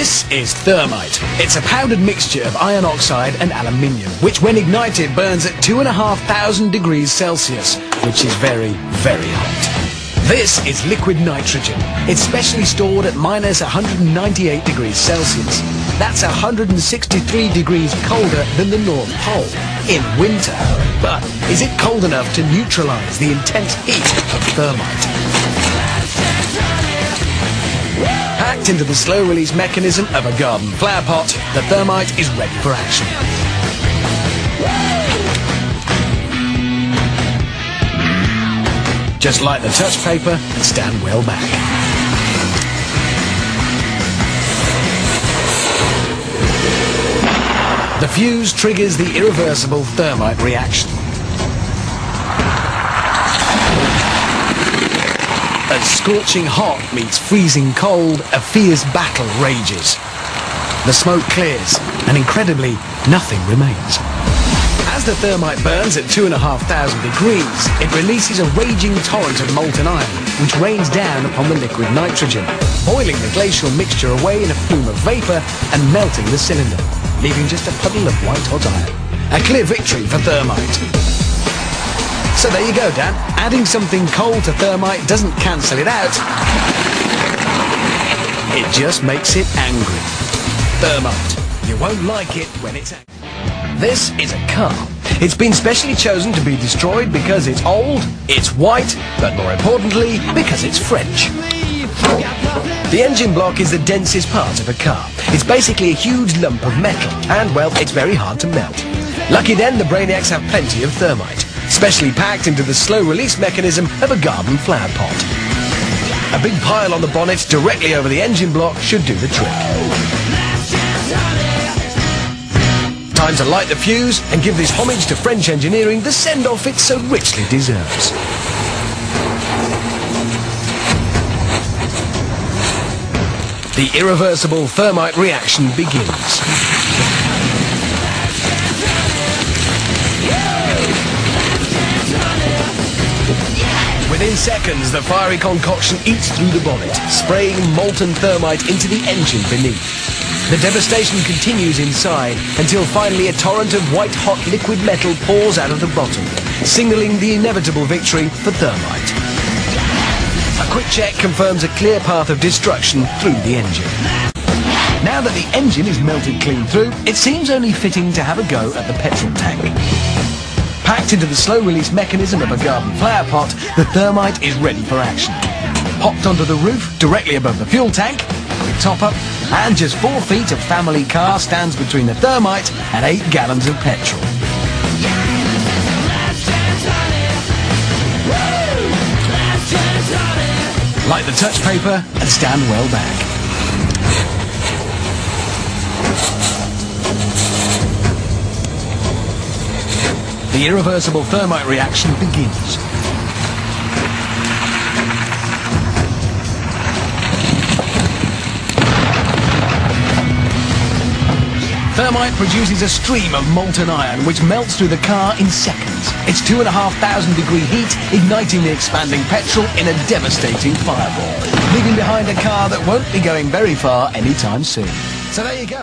This is thermite. It's a powdered mixture of iron oxide and aluminium, which when ignited burns at 2,500 degrees Celsius, which is very, very hot. This is liquid nitrogen. It's specially stored at minus 198 degrees Celsius. That's 163 degrees colder than the North Pole in winter. But is it cold enough to neutralize the intense heat of thermite? Packed into the slow-release mechanism of a garden flower pot, the thermite is ready for action. Just light the touch paper and stand well back. The fuse triggers the irreversible thermite reaction. As scorching hot meets freezing cold, a fierce battle rages. The smoke clears, and incredibly, nothing remains. As the thermite burns at 2,500 degrees, it releases a raging torrent of molten iron, which rains down upon the liquid nitrogen, boiling the glacial mixture away in a plume of vapour and melting the cylinder, leaving just a puddle of white-hot iron. A clear victory for thermite. So there you go, Dan. Adding something cold to thermite doesn't cancel it out. It just makes it angry. Thermite. You won't like it when it's angry. This is a car. It's been specially chosen to be destroyed because it's old, it's white, but more importantly, because it's French. The engine block is the densest part of a car. It's basically a huge lump of metal, and, well, it's very hard to melt. Lucky then, the Brainiacs have plenty of thermite, specially packed into the slow-release mechanism of a garden flower pot. A big pile on the bonnet directly over the engine block should do the trick. Time to light the fuse and give this homage to French engineering the send-off it so richly deserves. The irreversible thermite reaction begins. Within seconds, the fiery concoction eats through the bonnet, spraying molten thermite into the engine beneath. The devastation continues inside until finally a torrent of white-hot liquid metal pours out of the bottom, signalling the inevitable victory for thermite. A quick check confirms a clear path of destruction through the engine. Now that the engine is melted clean through, it seems only fitting to have a go at the petrol tank. Packed into the slow-release mechanism of a garden flower pot, the thermite is ready for action. Popped onto the roof, directly above the fuel tank, with top up, and just 4 feet of family car stands between the thermite and 8 gallons of petrol. Light the touch paper and stand well back. The irreversible thermite reaction begins. Thermite produces a stream of molten iron which melts through the car in seconds. Its 2,500 degree heat igniting the expanding petrol in a devastating fireball, leaving behind a car that won't be going very far anytime soon. So there you go.